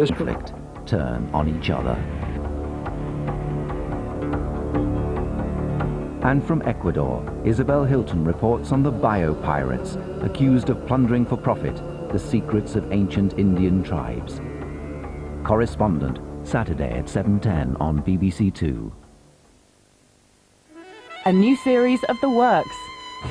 conflict turn on each other. And from Ecuador, Isabel Hilton reports on the bio-pirates accused of plundering for profit the secrets of ancient Indian tribes. Correspondent, Saturday at 7:10 on BBC Two. A new series of The Works.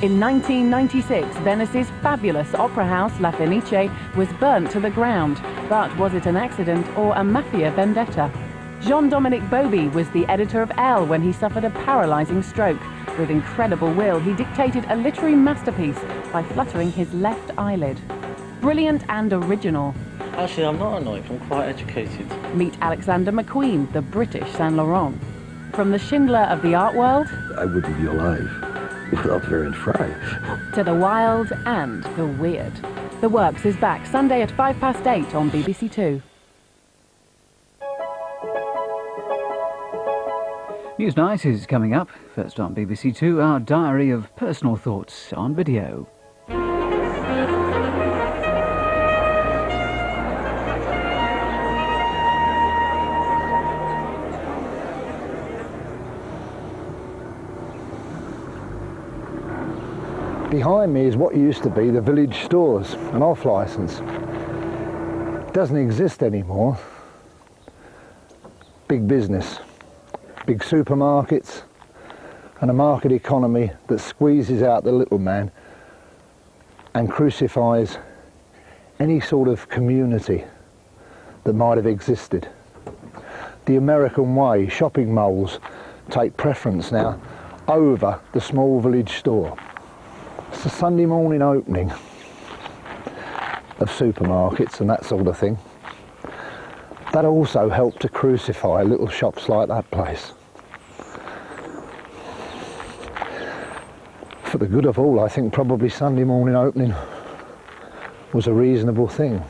In 1996, Venice's fabulous opera house La Fenice was burnt to the ground. But was it an accident or a mafia vendetta? Jean-Dominique Bauby was the editor of Elle when he suffered a paralysing stroke. With incredible will, he dictated a literary masterpiece by fluttering his left eyelid. Brilliant and original. Actually, I'm not annoyed, I'm quite educated. Meet Alexander McQueen, the British Saint Laurent. From the Schindler of the art world... I wouldn't be alive without Ferenc Fry. ...to the wild and the weird. The Works is back Sunday at 8:05 on BBC Two. Newsnight is coming up. First on BBC Two, our diary of personal thoughts on video. Behind me is what used to be the village stores, an off licence. It doesn't exist anymore. Big business, big supermarkets, and a market economy that squeezes out the little man and crucifies any sort of community that might have existed. The American way, shopping malls take preference now over the small village store. It's a Sunday morning opening of supermarkets and that sort of thing. That also helped to crucify little shops like that place. For the good of all, I think probably Sunday morning opening was a reasonable thing.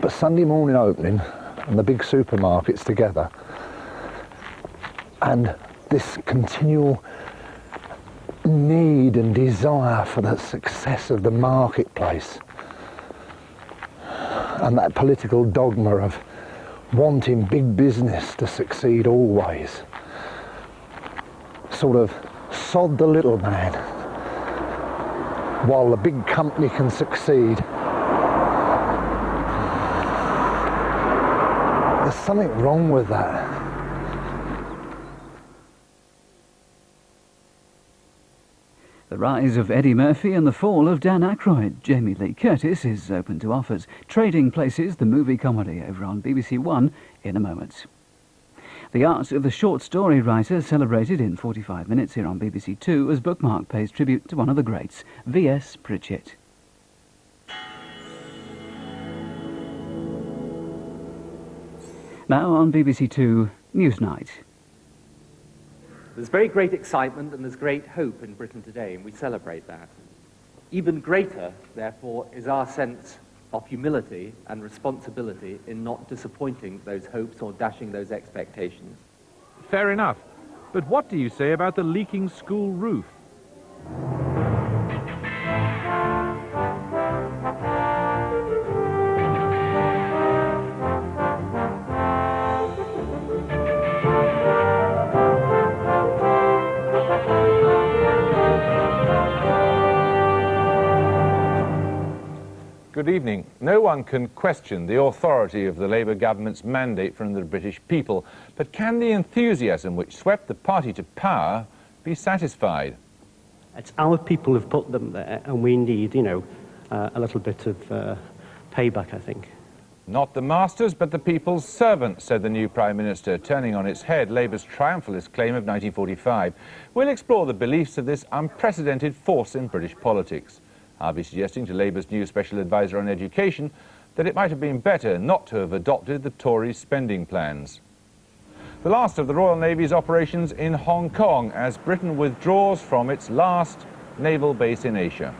But Sunday morning opening and the big supermarkets together and this continual need and desire for the success of the marketplace and that political dogma of wanting big business to succeed always, sort of sod the little man while the big company can succeed. There's something wrong with that. The rise of Eddie Murphy and the fall of Dan Aykroyd. Jamie Lee Curtis is open to offers. Trading Places, the movie comedy, over on BBC One in a moment. The art of the short story writer celebrated in 45 minutes here on BBC Two as Bookmark pays tribute to one of the greats, V.S. Pritchett. Now on BBC Two, Newsnight. There's very great excitement and there's great hope in Britain today, and we celebrate that. Even greater, therefore, is our sense of humility and responsibility in not disappointing those hopes or dashing those expectations. Fair enough. But what do you say about the leaking school roof? Good evening. No one can question the authority of the Labour government's mandate from the British people, but can the enthusiasm which swept the party to power be satisfied? It's our people who've put them there, and we need, a little bit of payback, I think. Not the masters, but the people's servants, said the new Prime Minister, turning on its head Labour's triumphalist claim of 1945. We'll explore the beliefs of this unprecedented force in British politics. I'll be suggesting to Labour's new Special Advisor on Education that it might have been better not to have adopted the Tories' spending plans. The last of the Royal Navy's operations in Hong Kong as Britain withdraws from its last naval base in Asia.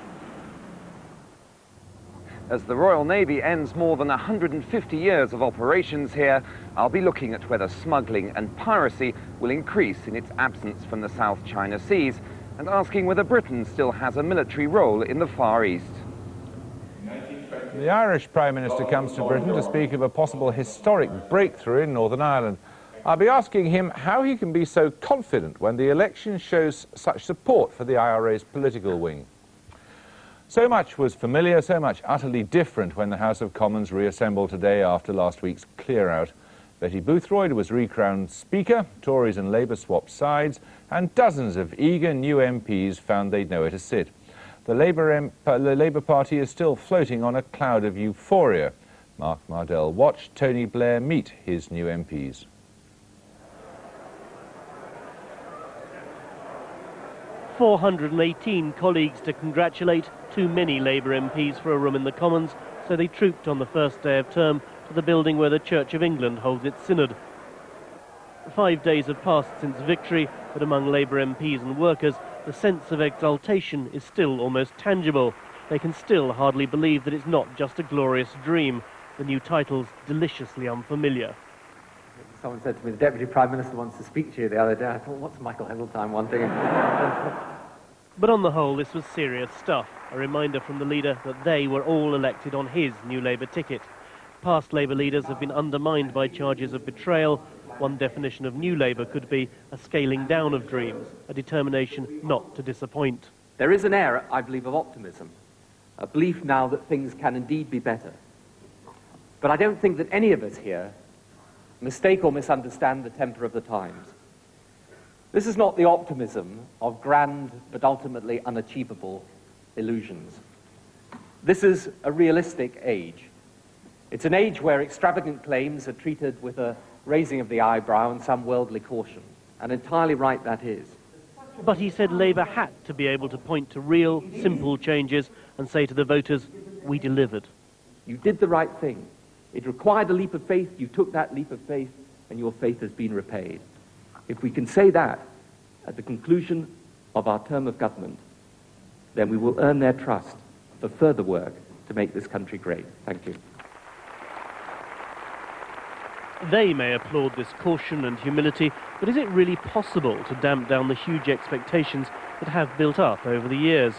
As the Royal Navy ends more than 150 years of operations here, I'll be looking at whether smuggling and piracy will increase in its absence from the South China Seas, and asking whether Britain still has a military role in the Far East. The Irish Prime Minister comes to Britain to speak of a possible historic breakthrough in Northern Ireland. I'll be asking him how he can be so confident when the election shows such support for the IRA's political wing. So much was familiar, so much utterly different when the House of Commons reassembled today after last week's clear-out. Betty Boothroyd was recrowned Speaker, Tories and Labour swapped sides, and dozens of eager new MPs found they'd nowhere to sit. The Labour Party is still floating on a cloud of euphoria. Mark Mardell watched Tony Blair meet his new MPs. "418 colleagues to congratulate, too many Labour MPs for a room in the Commons, so they trooped on the first day of term to the building where the Church of England holds its synod. 5 days have passed since victory, but among Labour MPs and workers, the sense of exultation is still almost tangible. They can still hardly believe that it's not just a glorious dream. The new title's deliciously unfamiliar. Someone said to me, the Deputy Prime Minister wants to speak to you the other day. I thought, what's Michael Heseltine wanting? But on the whole, this was serious stuff. A reminder from the leader that they were all elected on his new Labour ticket. Past Labour leaders have been undermined by charges of betrayal. One definition of new Labour could be a scaling down of dreams, a determination not to disappoint. There is an air, I believe, of optimism, a belief now that things can indeed be better. But I don't think that any of us here mistake or misunderstand the temper of the times. This is not the optimism of grand but ultimately unachievable illusions. This is a realistic age. It's an age where extravagant claims are treated with a raising of the eyebrow and some worldly caution. And entirely right that is. But he said Labour had to be able to point to real, simple changes and say to the voters, we delivered. You did the right thing. It required a leap of faith, you took that leap of faith, and your faith has been repaid. If we can say that at the conclusion of our term of government, then we will earn their trust for further work to make this country great. Thank you. They may applaud this caution and humility, but is it really possible to damp down the huge expectations that have built up over the years?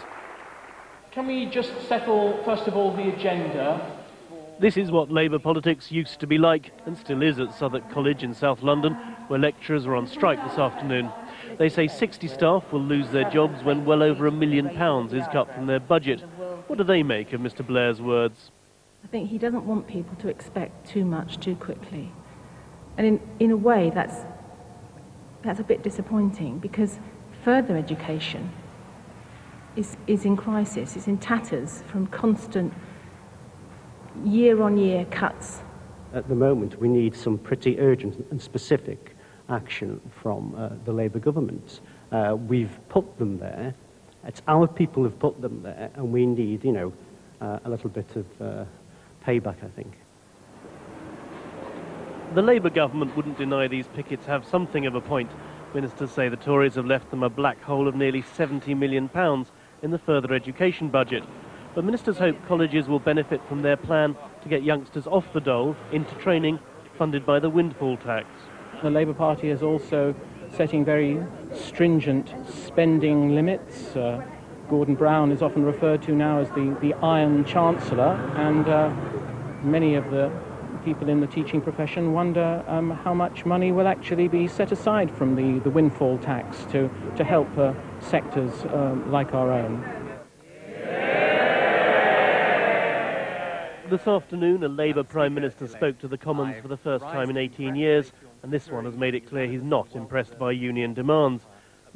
Can we just settle, first of all, the agenda? This is what Labour politics used to be like, and still is at Southwark College in South London, where lecturers are on strike this afternoon. They say 60 staff will lose their jobs when well over £1 million is cut from their budget. What do they make of Mr Blair's words? I think he doesn't want people to expect too much too quickly. And in a way, that's a bit disappointing, because further education is in crisis, it's in tatters from constant year-on-year cuts. At the moment, we need some pretty urgent and specific action from the Labour government. We've put them there. It's our people who've put them there, and we need, you know, a little bit of payback, I think. The Labour government wouldn't deny these pickets have something of a point. Ministers say the Tories have left them a black hole of nearly £70 million in the further education budget. But ministers hope colleges will benefit from their plan to get youngsters off the dole into training funded by the windfall tax. The Labour Party is also setting very stringent spending limits. Gordon Brown is often referred to now as the Iron Chancellor, and many of the people in the teaching profession wonder how much money will actually be set aside from the windfall tax to help sectors like our own. This afternoon, a Labour Prime Minister spoke to the Commons for the first time in 18 years, and this one has made it clear he's not impressed by union demands.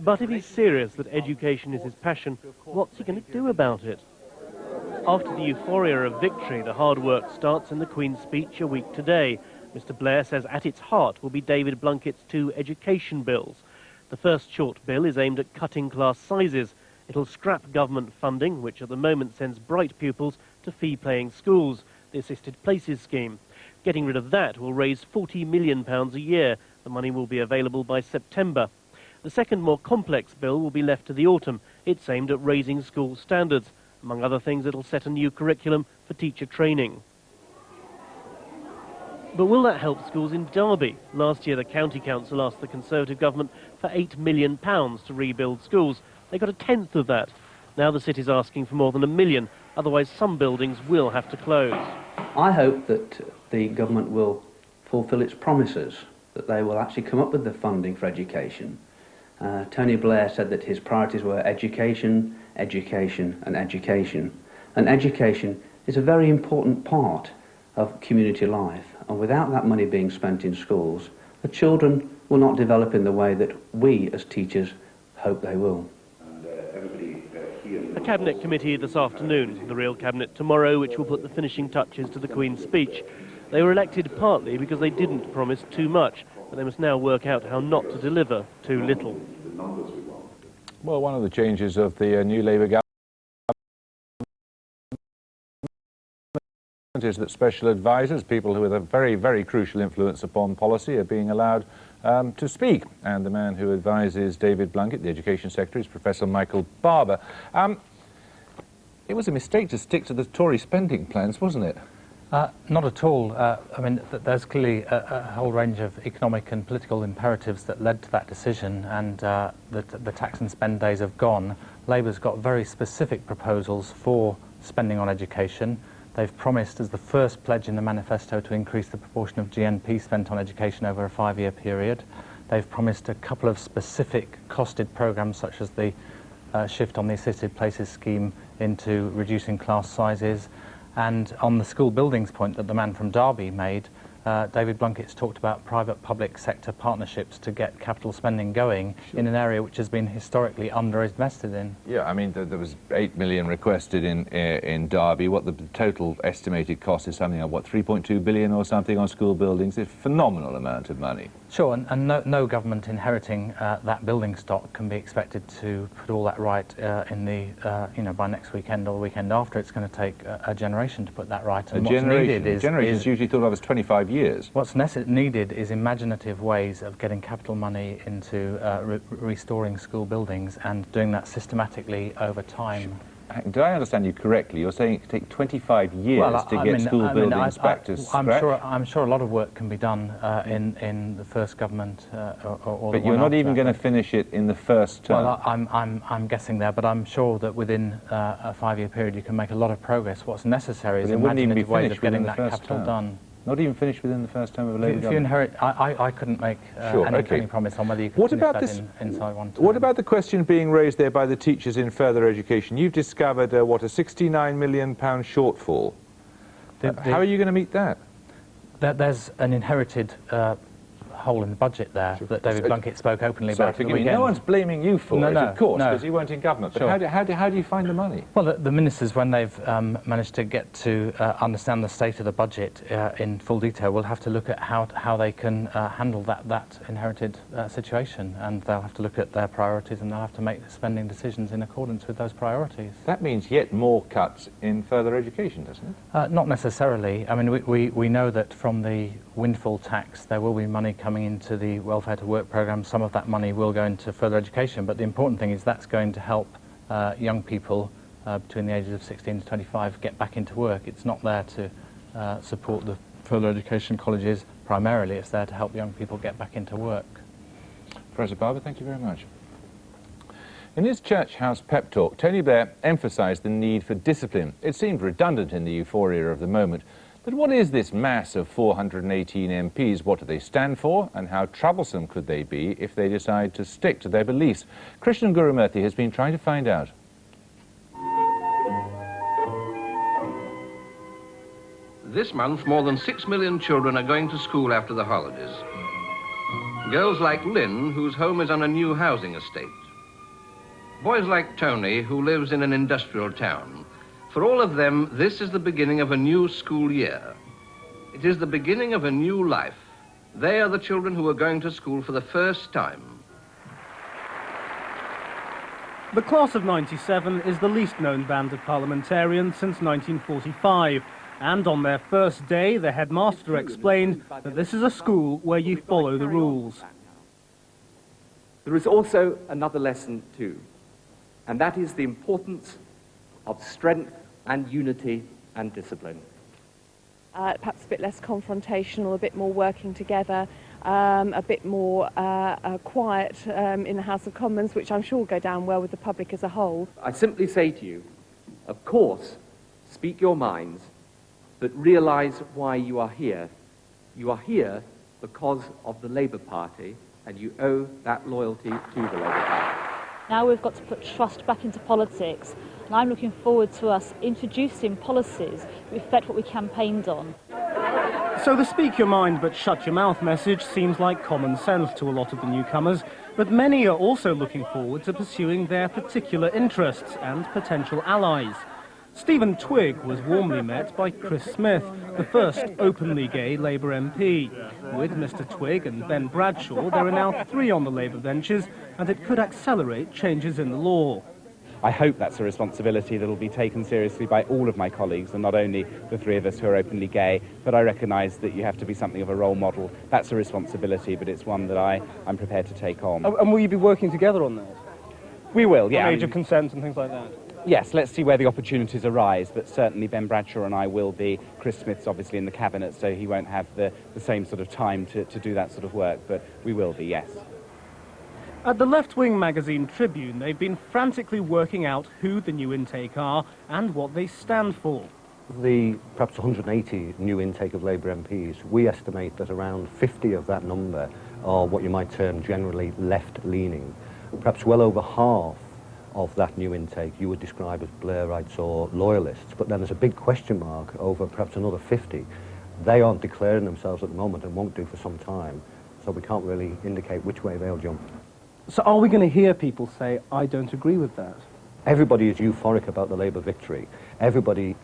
But if he's serious that education is his passion, what's he going to do about it? After the euphoria of victory, the hard work starts in the Queen's speech a week today. Mr Blair says at its heart will be David Blunkett's 2 education bills. The first short bill is aimed at cutting class sizes. It'll scrap government funding, which at the moment sends bright pupils to fee-paying schools, the Assisted Places scheme. Getting rid of that will raise £40 million a year. The money will be available by September. The second, more complex bill will be left to the autumn. It's aimed at raising school standards. Among other things, it'll set a new curriculum for teacher training. But will that help schools in Derby? Last year, the County Council asked the Conservative government for £8 million to rebuild schools. They got a tenth of that. Now the city's asking for more than £1 million Otherwise, some buildings will have to close. I hope that the government will fulfil its promises, that they will actually come up with the funding for education. Tony Blair said that his priorities were education, education and education. And education is a very important part of community life. And without that money being spent in schools, the children will not develop in the way that we as teachers hope they will. A Cabinet committee this afternoon, the real Cabinet tomorrow, which will put the finishing touches to the Queen's speech. They were elected partly because they didn't promise too much, but they must now work out how not to deliver too little. Well, one of the changes of the new Labour government is that special advisers, people who have a very, very crucial influence upon policy, are being allowed to speak. And the man who advises David Blunkett, the Education Secretary, is Professor Michael Barber. It was a mistake to stick to the Tory spending plans, wasn't it? Not at all. I mean, there's clearly a whole range of economic and political imperatives that led to that decision, and the tax and spend days have gone. Labour's got very specific proposals for spending on education. They've promised, as the first pledge in the manifesto, to increase the proportion of GNP spent on education over a 5-year period. They've promised a couple of specific costed programmes, such as the shift on the assisted places scheme into reducing class sizes. And on the school buildings point that the man from Derby made, David Blunkett's talked about private-public sector partnerships to get capital spending going in an area which has been historically underinvested in. Yeah, I mean, there was 8 million requested in Derby. What the total estimated cost is something like, what, 3.2 billion or something on school buildings? It's a phenomenal amount of money. Sure, and no government inheriting that building stock can be expected to put all that right in the, you know, by next weekend or the weekend after. It's going to take a generation to put that right. And what's needed is... Generation's usually thought of as 25 years. What's needed is imaginative ways of getting capital money into restoring school buildings and doing that systematically over time. Did I understand you correctly? You're saying it could take 25 years to get school buildings back to scratch? I'm sure a lot of work can be done in the first government or But you're not even going to finish it in the first term? Well, I'm guessing there, but I'm sure that within a 5-year period you can make a lot of progress. What's necessary is imaginative ways of getting that capital done. Not even finished within the first term of a Labour government? If you inherit... I couldn't make any promise on whether you could finish that inside one term. What about the question being raised there by the teachers in further education? You've discovered, what, a £69 million shortfall. How are you going to meet that? There's an inherited hole in the budget there that David Blunkett spoke openly about at the weekend. No one's blaming you for it, of course, because you weren't in government. But Sure. how do you find the money? Well, the ministers, when they've managed to get to understand the state of the budget in full detail, will have to look at how they can handle that inherited situation, and they'll have to look at their priorities, and they'll have to make spending decisions in accordance with those priorities. That means yet more cuts in further education, doesn't it? Not necessarily. I mean, we know that from the windfall tax there will be money coming into the welfare to work programme. Some of that money will go into further education, but the important thing is that's going to help young people between the ages of 16 to 25 get back into work. It's not there to support the further education colleges primarily, it's there to help young people get back into work. Professor Barber, thank you very much. In his church house pep talk, Tony Blair emphasised the need for discipline. It seemed redundant in the euphoria of the moment. But what is this mass of 418 MPs? What do they stand for? And how troublesome could they be if they decide to stick to their beliefs? Krishnan Guru-Murthy has been trying to find out. This month, more than 6 million children are going to school after the holidays. Girls like Lynn, whose home is on a new housing estate. Boys like Tony, who lives in an industrial town. For all of them, this is the beginning of a new school year. It is the beginning of a new life. They are the children who are going to school for the first time. The class of '97 is the least known band of parliamentarians since 1945. And on their first day, the headmaster explained that this is a school where you follow the rules. There is also another lesson too, and that is the importance of strength and unity and discipline. Perhaps a bit less confrontational, a bit more working together, a bit more quiet in the House of Commons, which I'm sure will go down well with the public as a whole. I simply say to you, of course, speak your minds, but realise why you are here. You are here because of the Labour Party, and you owe that loyalty to the Labour Party. Now we've got to put trust back into politics, and I'm looking forward to us introducing policies that reflect what we campaigned on. So the speak your mind but shut your mouth message seems like common sense to a lot of the newcomers, but many are also looking forward to pursuing their particular interests and potential allies. Stephen Twigg was warmly met by Chris Smith, the first openly gay Labour MP. With Mr Twigg and Ben Bradshaw, there are now 3 on the Labour benches, and it could accelerate changes in the law. I hope that's a responsibility that will be taken seriously by all of my colleagues, and not only the 3 of us who are openly gay, but I recognise that you have to be something of a role model. That's a responsibility, but it's one that I'm prepared to take on. And will you be working together on that? We will, yeah. On age of consent and things like that? Yes, let's see where the opportunities arise, but certainly Ben Bradshaw and I will be. Chris Smith's obviously in the Cabinet, so he won't have the same sort of time to do that sort of work, but we will be, yes. At the left-wing magazine Tribune, they've been frantically working out who the new intake are and what they stand for. The perhaps 180 new intake of Labour MPs, we estimate that around 50 of that number are what you might term generally left-leaning. Perhaps well over half of that new intake you would describe as Blairites or loyalists, but then there's a big question mark over perhaps another 50. They aren't declaring themselves at the moment and won't do for some time, so we can't really indicate which way they'll jump. So are we going to hear people say, I don't agree with that? Everybody is euphoric about the Labour victory. Everybody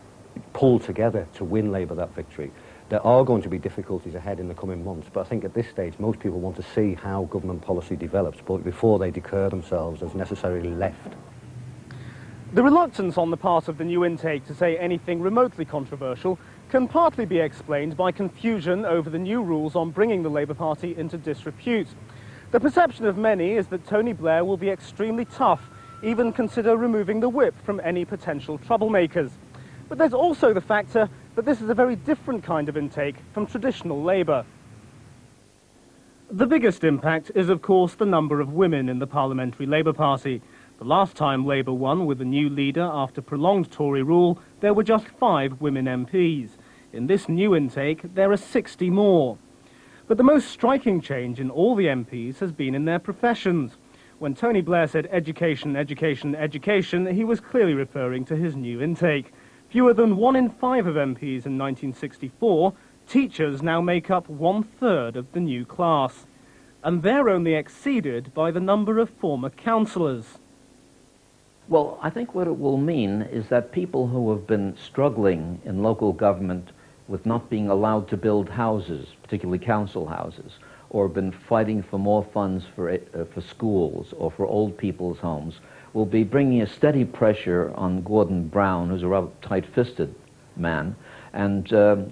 pulled together to win Labour that victory. There are going to be difficulties ahead in the coming months, but I think at this stage most people want to see how government policy develops before they declare themselves as necessarily left. The reluctance on the part of the new intake to say anything remotely controversial can partly be explained by confusion over the new rules on bringing the Labour Party into disrepute. The perception of many is that Tony Blair will be extremely tough, even consider removing the whip from any potential troublemakers. But there's also the factor that this is a very different kind of intake from traditional Labour. The biggest impact is, of course, the number of women in the Parliamentary Labour Party. The last time Labour won with a new leader after prolonged Tory rule, there were just 5 women MPs. In this new intake, there are 60 more. But the most striking change in all the MPs has been in their professions. When Tony Blair said education, education, education, he was clearly referring to his new intake. Fewer than 1 in 5 of MPs in 1964, teachers now make up 1/3 of the new class. And they're only exceeded by the number of former councillors. Well, I think what it will mean is that people who have been struggling in local government with not being allowed to build houses, particularly council houses, or been fighting for more funds for schools or for old people's homes, will be bringing a steady pressure on Gordon Brown, who's a rather tight-fisted man, and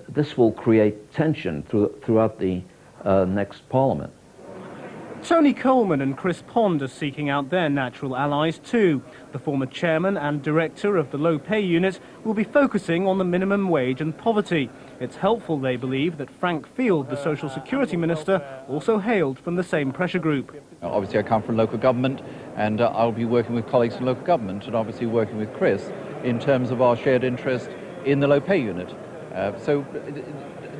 this will create tension throughout the next Parliament. Tony Coleman and Chris Pond are seeking out their natural allies too. The former chairman and director of the low pay unit will be focusing on the minimum wage and poverty. It's helpful, they believe, that Frank Field, the Social Security Minister, also hailed from the same pressure group. Obviously I come from local government, and I'll be working with colleagues in local government and obviously working with Chris in terms of our shared interest in the low pay unit. So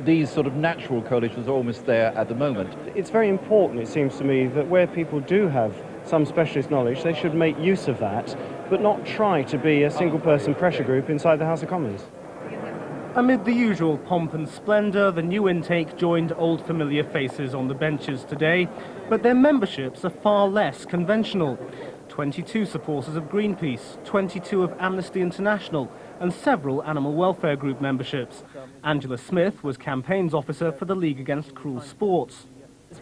these sort of natural coalitions are almost there at the moment. It's very important, it seems to me, that where people do have some specialist knowledge, they should make use of that, but not try to be a single-person pressure group inside the House of Commons. Amid the usual pomp and splendour, the new intake joined old familiar faces on the benches today, but their memberships are far less conventional. 22 supporters of Greenpeace, 22 of Amnesty International, and several animal welfare group memberships. Angela Smith was campaigns officer for the League Against Cruel Sports.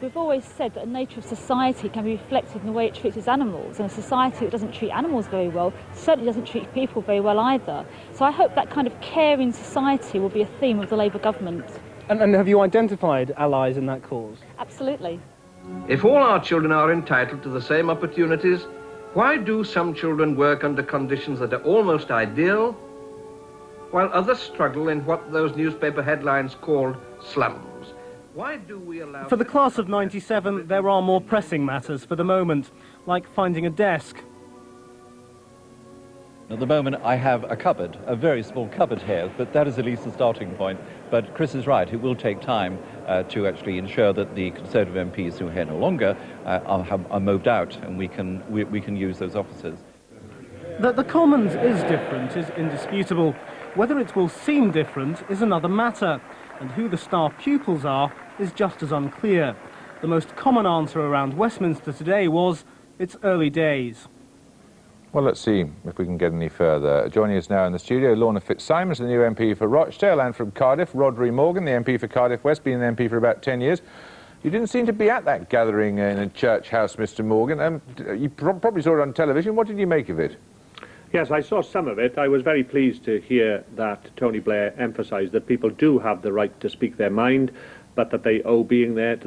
We've always said that the nature of society can be reflected in the way it treats its animals, and a society that doesn't treat animals very well certainly doesn't treat people very well either. So I hope that kind of caring society will be a theme of the Labour government. And have you identified allies in that cause? Absolutely. If all our children are entitled to the same opportunities, why do some children work under conditions that are almost ideal, while others struggle in what those newspaper headlines called slums? Why do we allow... For the class of 97, there are more pressing matters for the moment, like finding a desk. At the moment, I have a cupboard, a very small cupboard here, but that is at least a starting point. But Chris is right, it will take time to actually ensure that the Conservative MPs who are here no longer are moved out, and we can use those offices. That the Commons is different is indisputable. Whether it will seem different is another matter, and who the star pupils are is just as unclear. The most common answer around Westminster today was, it's early days. Well, let's see if we can get any further. Joining us now in the studio, Lorna Fitzsimons, the new MP for Rochdale, and from Cardiff, Rodri Morgan, the MP for Cardiff West, been an MP for about 10 years. You didn't seem to be at that gathering in a church house, Mr. Morgan. You probably saw it on television. What did you make of it? Yes, I saw some of it. I was very pleased to hear that Tony Blair emphasised that people do have the right to speak their mind, but that they owe being there to the